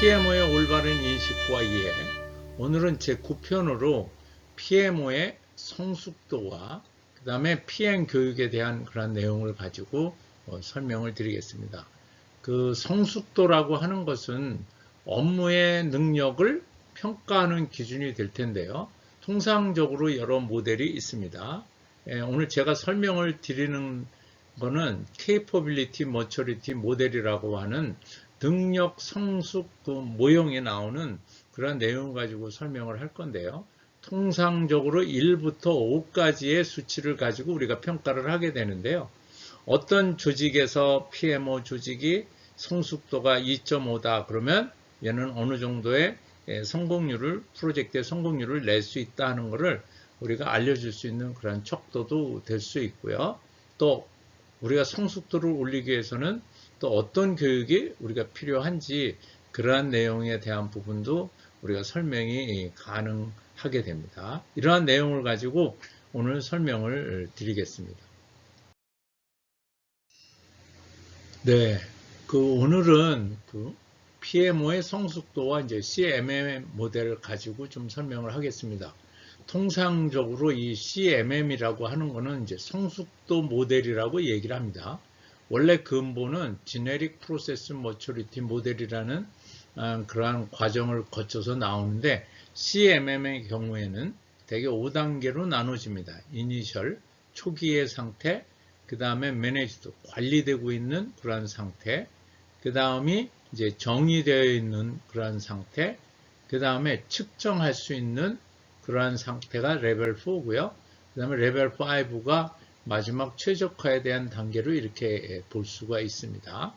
PMO의 올바른 인식과 이해. 오늘은 제 9편으로 PMO의 성숙도와 그 다음에 PM 교육에 대한 그런 내용을 가지고 설명을 드리겠습니다. 그 성숙도라고 하는 것은 업무의 능력을 평가하는 기준이 될 텐데요. 통상적으로 여러 모델이 있습니다. 오늘 제가 설명을 드리는 거는 Capability Maturity 모델이라고 하는 능력 성숙 그 모형에 나오는 그런 내용을 가지고 설명을 할 건데요. 통상적으로 1부터 5까지의 수치를 가지고 우리가 평가를 하게 되는데요. 어떤 조직에서 PMO 조직이 성숙도가 2.5다 그러면 얘는 어느 정도의 성공률을 프로젝트의 성공률을 낼 수 있다 하는 것을 우리가 알려줄 수 있는 그런 척도도 될 수 있고요. 또 우리가 성숙도를 올리기 위해서는 또 어떤 교육이 우리가 필요한지 그러한 내용에 대한 부분도 우리가 설명이 가능하게 됩니다. 이러한 내용을 가지고 오늘 설명을 드리겠습니다. 네, 오늘은 PMO의 성숙도와 이제 CMM 모델을 가지고 좀 설명을 하겠습니다. 통상적으로 이 CMM이라고 하는 거는 이제 성숙도 모델이라고 얘기를 합니다. 원래 근본은 Generic Process Maturity 모델이라는 그러한 과정을 거쳐서 나오는데 CMM의 경우에는 대개 5단계로 나눠집니다. Initial, 초기의 상태, 그 다음에 Managed, 관리되고 있는 그러한 상태, 그 다음이 이제 정의되어 있는 그러한 상태, 그 다음에 측정할 수 있는 그러한 상태가 레벨 4고요. 그 다음에 레벨 5가 마지막 최적화에 대한 단계로 이렇게 볼 수가 있습니다.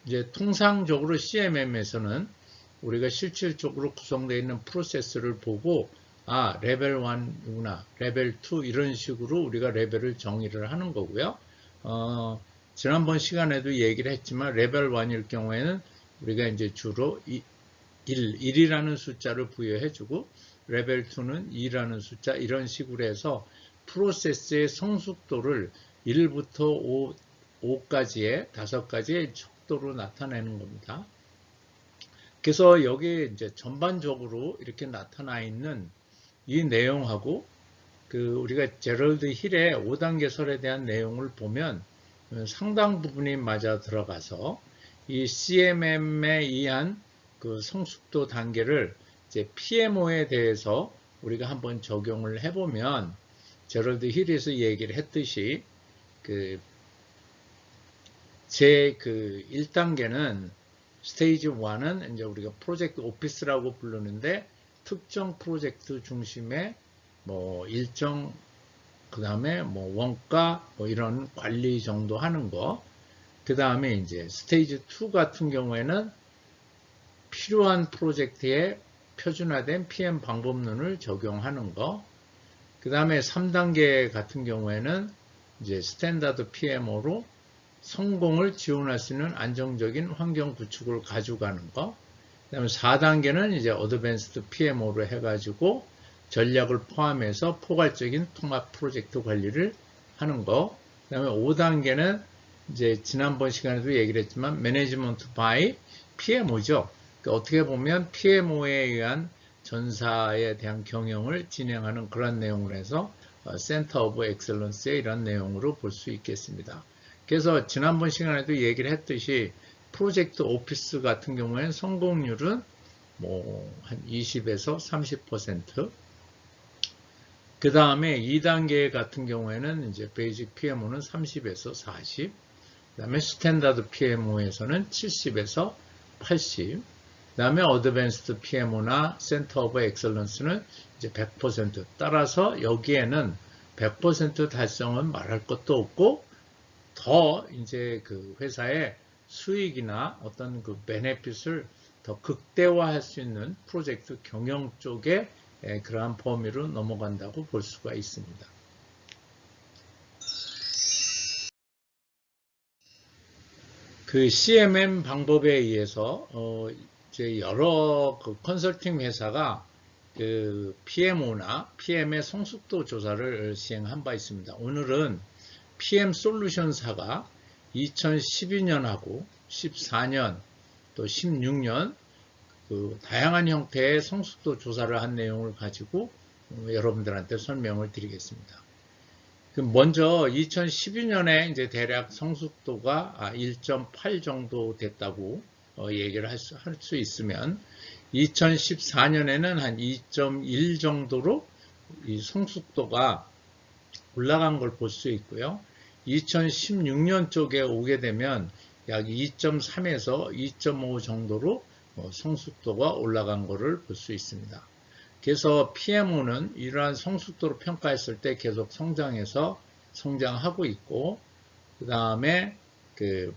이제 통상적으로 CMM에서는 우리가 실질적으로 구성되어 있는 프로세스를 보고 레벨 1이구나, 레벨 2 이런 식으로 우리가 레벨을 정의를 하는 거고요. 지난번 시간에도 얘기를 했지만 레벨 1일 경우에는 우리가 이제 주로 1이라는 숫자를 부여해주고 레벨 2는 2라는 숫자 이런 식으로 해서 프로세스의 성숙도를 1부터 5까지의 5가지의 척도로 나타내는 겁니다. 그래서 여기 이제 전반적으로 이렇게 나타나 있는 이 내용하고 우리가 제럴드 힐의 5단계설에 대한 내용을 보면 상당 부분이 맞아 들어가서 이 CMM에 의한 그 성숙도 단계를 이제 PMO에 대해서 우리가 한번 적용을 해보면 제럴드 힐에서 얘기를 했듯이 제 1단계는 스테이지 1은 이제 우리가 프로젝트 오피스라고 부르는데 특정 프로젝트 중심의 일정 그 다음에 원가 이런 관리 정도 하는 거. 그 다음에 이제 스테이지 2 같은 경우에는 필요한 프로젝트에 표준화된 PM 방법론을 적용하는 거. 그 다음에 3단계 같은 경우에는 이제 스탠다드 PMO로 성공을 지원할 수 있는 안정적인 환경 구축을 가져가는 거. 그 다음에 4단계는 이제 어드밴스드 PMO로 해가지고 전략을 포함해서 포괄적인 통합 프로젝트 관리를 하는 거. 그 다음에 5단계는 이제 지난번 시간에도 얘기를 했지만 매니지먼트 바이 PMO죠. 그러니까 어떻게 보면 PMO에 의한 전사에 대한 경영을 진행하는 그런 내용을 해서 센터 오브 엑셀런스의 이런 내용으로 볼 수 있겠습니다. 그래서 지난번 시간에도 얘기를 했듯이 프로젝트 오피스 같은 경우에는 성공률은 한 20에서 30%. 그 다음에 2단계 같은 경우에는 이제 베이직 PMO는 30에서 40. 그 다음에 스탠다드 PMO에서는 70에서 80. 그 다음에 어드밴스드 PMO나 센터 오브 엑셀런스는 이제 100%. 따라서 여기에는 100% 달성은 말할 것도 없고 더 이제 회사의 수익이나 어떤 베네핏을 더 극대화할 수 있는 프로젝트 경영 쪽에 그러한 범위로 넘어간다고 볼 수가 있습니다. CMM 방법에 의해서 이제 여러 컨설팅 회사가 PMO나 PM의 성숙도 조사를 시행한 바 있습니다. 오늘은 PM 솔루션사가 2012년하고 14년 또 16년 그 다양한 형태의 성숙도 조사를 한 내용을 가지고 여러분들한테 설명을 드리겠습니다. 먼저 2012년에 이제 대략 성숙도가 1.8 정도 됐다고 얘기를 할 수 있으면 2014년에는 한 2.1 정도로 이 성숙도가 올라간 걸 볼 수 있고요. 2016년 쪽에 오게 되면 약 2.3에서 2.5 정도로 성숙도가 올라간 것을 볼 수 있습니다. 그래서 PMO는 이러한 성숙도를 평가했을 때 계속 성장하고 있고, 그 다음에 그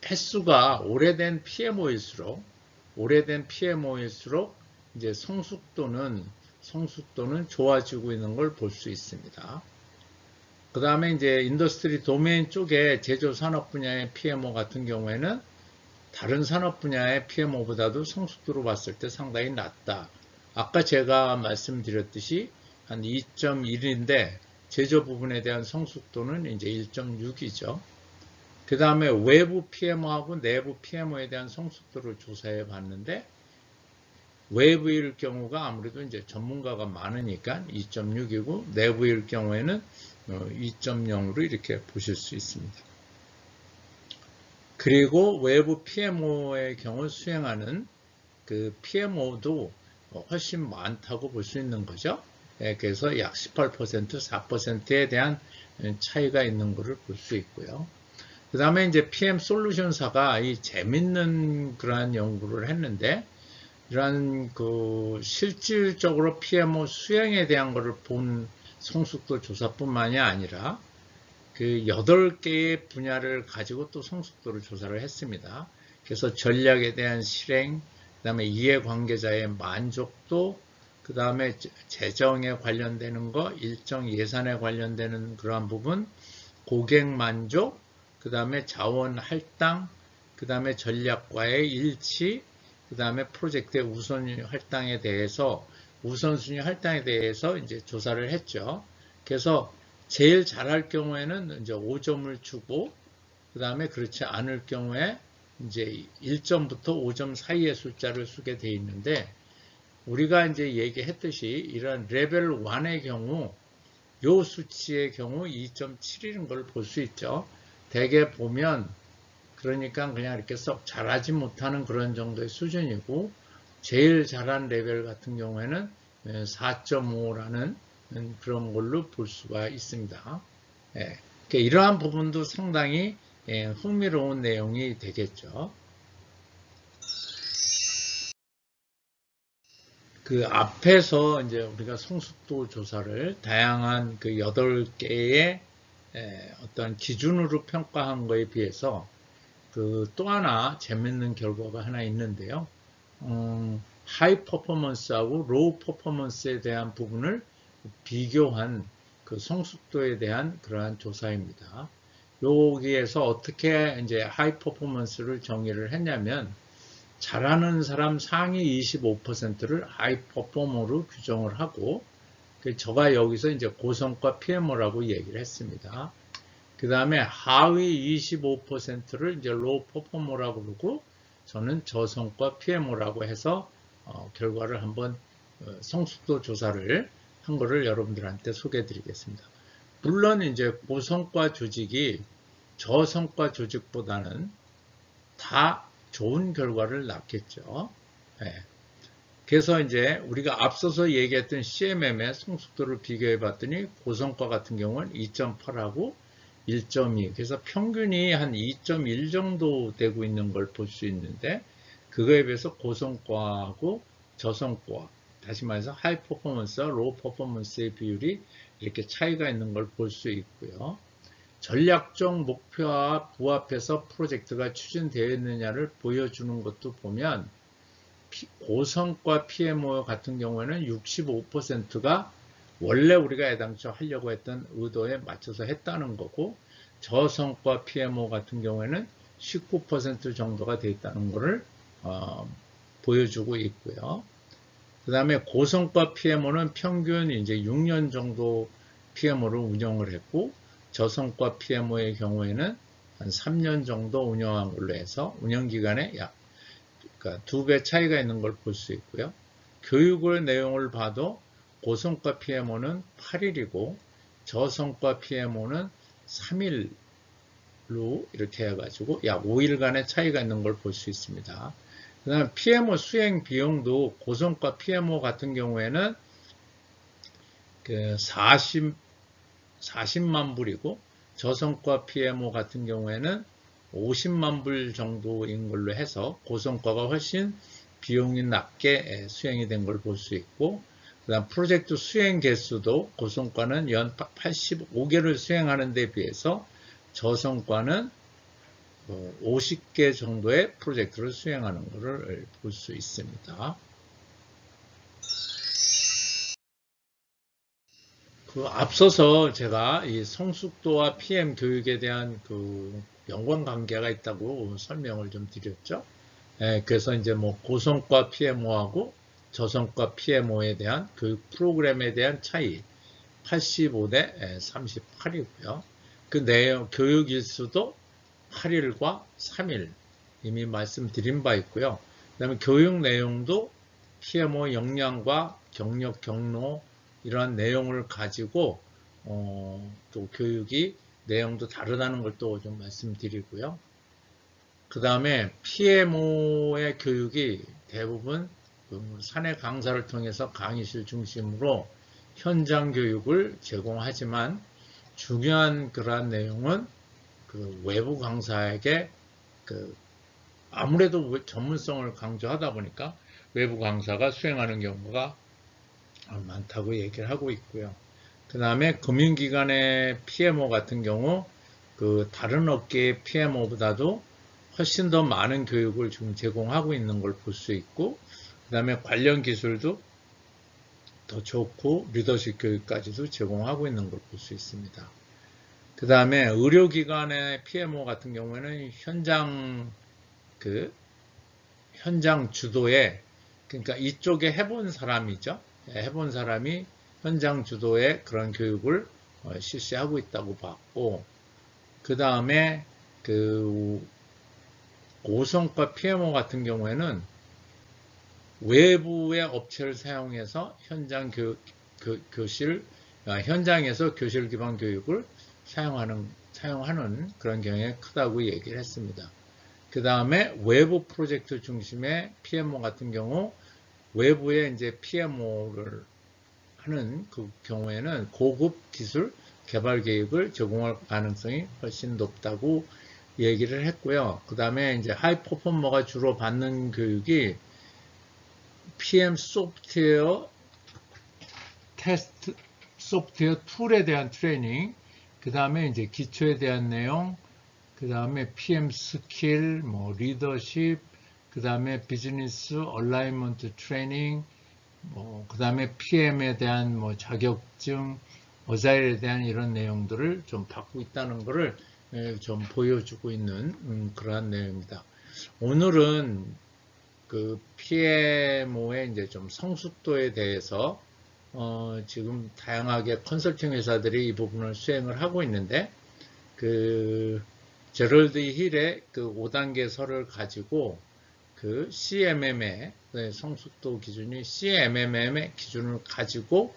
횟수가 오래된 PMO일수록 이제 성숙도는 좋아지고 있는 걸 볼 수 있습니다. 그 다음에 이제 인더스트리 도메인 쪽에 제조 산업 분야의 PMO 같은 경우에는 다른 산업 분야의 PMO보다도 성숙도로 봤을 때 상당히 낮다. 아까 제가 말씀드렸듯이 한 2.1인데 제조 부분에 대한 성숙도는 이제 1.6이죠. 그 다음에 외부 PMO하고 내부 PMO에 대한 성숙도를 조사해 봤는데 외부일 경우가 아무래도 이제 전문가가 많으니까 2.6이고 내부일 경우에는 2.0으로 이렇게 보실 수 있습니다. 그리고 외부 PMO의 경우 수행하는 그 PMO도 훨씬 많다고 볼 수 있는 거죠. 그래서 약 18%, 4%에 대한 차이가 있는 것을 볼 수 있고요. 그 다음에 이제 PM 솔루션사가 이 재밌는 그러한 연구를 했는데, 이러한 그 실질적으로 PMO 수행에 대한 것을 본 성숙도 조사뿐만이 아니라 그 8개의 분야를 가지고 또 성숙도를 조사를 했습니다. 그래서 전략에 대한 실행, 그 다음에 이해관계자의 만족도, 그 다음에 재정에 관련되는 거, 일정 예산에 관련되는 그러한 부분, 고객 만족, 그 다음에 자원 할당, 그 다음에 전략과의 일치, 그 다음에 프로젝트의 우선순위 할당에 대해서 이제 조사를 했죠. 그래서 제일 잘할 경우에는 이제 5점을 주고, 그 다음에 그렇지 않을 경우에 이제 1점부터 5점 사이의 숫자를 쓰게 되어 있는데, 우리가 이제 얘기했듯이 이런 레벨 1의 경우, 요 수치의 경우 2.7이라는 걸 볼 수 있죠. 대개 보면, 그러니까 그냥 이렇게 썩 잘하지 못하는 그런 정도의 수준이고, 제일 잘한 레벨 같은 경우에는 4.5라는 그런 걸로 볼 수가 있습니다. 이러한 부분도 상당히 흥미로운 내용이 되겠죠. 그 앞에서 이제 우리가 성숙도 조사를 다양한 그 8개의 어떤 기준으로 평가한 거에 비해서 그 또 하나 재밌는 결과가 하나 있는데요. 하이 퍼포먼스하고 로우 퍼포먼스에 대한 부분을 비교한 그 성숙도에 대한 그러한 조사입니다. 여기에서 어떻게 이제 하이 퍼포먼스를 정의를 했냐면, 잘하는 사람 상위 25%를 하이 퍼포머로 규정을 하고, 저가 여기서 이제 고성과 PMO라고 얘기를 했습니다. 그 다음에 하위 25%를 이제 로우 퍼포머라고 그러고, 저는 저성과 PMO라고 해서 결과를 한번 성숙도 조사를 한 거를 여러분들한테 소개해 드리겠습니다. 물론 이제 고성과 조직이 저성과 조직보다는 다 좋은 결과를 낳겠죠. 그래서 이제 우리가 앞서서 얘기했던 CMM의 성숙도를 비교해 봤더니 고성과 같은 경우는 2.8하고 1.2, 그래서 평균이 한 2.1 정도 되고 있는 걸 볼 수 있는데, 그거에 비해서 고성과하고 저성과, 다시 말해서 하이 퍼포먼스와 로우 퍼포먼스의 비율이 이렇게 차이가 있는 걸 볼 수 있고요. 전략적 목표와 부합해서 프로젝트가 추진되어 있느냐를 보여주는 것도 보면, 고성과 PMO 같은 경우에는 65%가 원래 우리가 애당초 하려고 했던 의도에 맞춰서 했다는 거고, 저성과 PMO 같은 경우에는 19% 정도가 되어 있다는 것을 보여주고 있고요. 그 다음에 고성과 PMO는 평균 이제 6년 정도 PMO를 운영을 했고, 저성과 PMO의 경우에는 한 3년 정도 운영한 걸로 해서 운영 기간에 약 그러니까 2배 차이가 있는 걸 볼 수 있고요. 교육의 내용을 봐도 고성과 PMO는 8일이고 저성과 PMO는 3일로 이렇게 해가지고 약 5일간의 차이가 있는 걸 볼 수 있습니다. 그 다음에 PMO 수행 비용도 고성과 PMO 같은 경우에는 그 40만 불이고 저성과 PMO 같은 경우에는 50만 불 정도인 걸로 해서 고성과가 훨씬 비용이 낮게 수행이 된 걸 볼 수 있고, 그 다음 프로젝트 수행 개수도 고성과는 연 85개를 수행하는 데 비해서 저성과는 50개 정도의 프로젝트를 수행하는 것을 볼 수 있습니다. 앞서서 제가 이 성숙도와 PM 교육에 대한 그 연관관계가 있다고 설명을 좀 드렸죠. 그래서 이제 뭐 고성과 PMO하고 저성과 PMO에 대한 교육 프로그램에 대한 차이 85대 38이고요. 그 내용 교육 일수도 8일과 3일 이미 말씀드린 바 있고요. 그다음에 교육 내용도 PMO 역량과 경력, 경로 이러한 내용을 가지고 또 교육이 내용도 다르다는 걸 또 좀 말씀드리고요. 그 다음에 PMO의 교육이 대부분 사내 강사를 통해서 강의실 중심으로 현장 교육을 제공하지만 중요한 그러한 내용은 그 외부 강사에게 아무래도 전문성을 강조하다 보니까 외부 강사가 수행하는 경우가 많다고 얘기를 하고 있고요. 그 다음에 금융기관의 PMO 같은 경우 그 다른 업계의 PMO보다도 훨씬 더 많은 교육을 지금 제공하고 있는 걸 볼 수 있고, 그 다음에 관련 기술도 더 좋고 리더십 교육까지도 제공하고 있는 걸 볼 수 있습니다. 그 다음에 의료기관의 PMO 같은 경우에는 현장 주도에, 그러니까 이쪽에 해본 사람이죠. 해본 사람이 현장 주도의 그런 교육을 실시하고 있다고 봤고, 그 다음에 그 고성과 PMO 같은 경우에는 외부의 업체를 사용해서 현장에서 교실 기반 교육을 사용하는 그런 경향이 크다고 얘기를 했습니다. 그 다음에 외부 프로젝트 중심의 PMO 같은 경우 외부에 이제 PMO를 하는 그 경우에는 고급 기술 개발 계획을 제공할 가능성이 훨씬 높다고 얘기를 했고요. 그 다음에 이제 하이 퍼포머가 주로 받는 교육이 PM 소프트웨어 테스트, 소프트웨어 툴에 대한 트레이닝, 그 다음에 이제 기초에 대한 내용, 그 다음에 PM 스킬, 뭐 리더십, 그 다음에 비즈니스 얼라이먼트 트레이닝, 그 다음에 PM에 대한 뭐 자격증, 어자일에 대한 이런 내용들을 좀 받고 있다는 것을 좀 보여주고 있는 그러한 내용입니다. 오늘은 그 PMO의 이제 좀 성숙도에 대해서 지금 다양하게 컨설팅 회사들이 이 부분을 수행을 하고 있는데, 그 제럴드 힐의 그 5단계서를 가지고 그 CMM의 성숙도 기준이 CMM의 기준을 가지고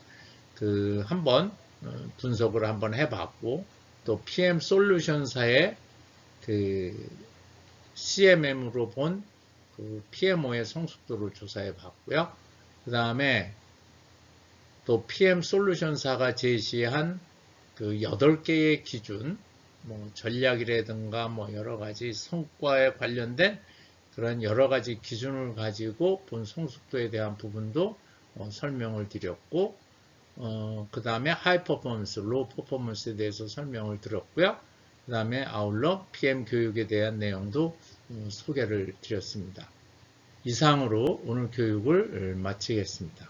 그 한번 분석을 한번 해봤고, 또 PM 솔루션사의 그 CMM으로 본 그 PMO의 성숙도를 조사해 봤고요. 그 다음에 또 PM 솔루션사가 제시한 그 8개의 기준, 뭐 전략이라든가 뭐 여러 가지 성과에 관련된 그런 여러 가지 기준을 가지고 본 성숙도에 대한 부분도 설명을 드렸고, 그 다음에 하이 퍼포먼스, 로우 퍼포먼스에 대해서 설명을 드렸고요. 그 다음에 아울러 PM 교육에 대한 내용도 소개를 드렸습니다. 이상으로 오늘 교육을 마치겠습니다.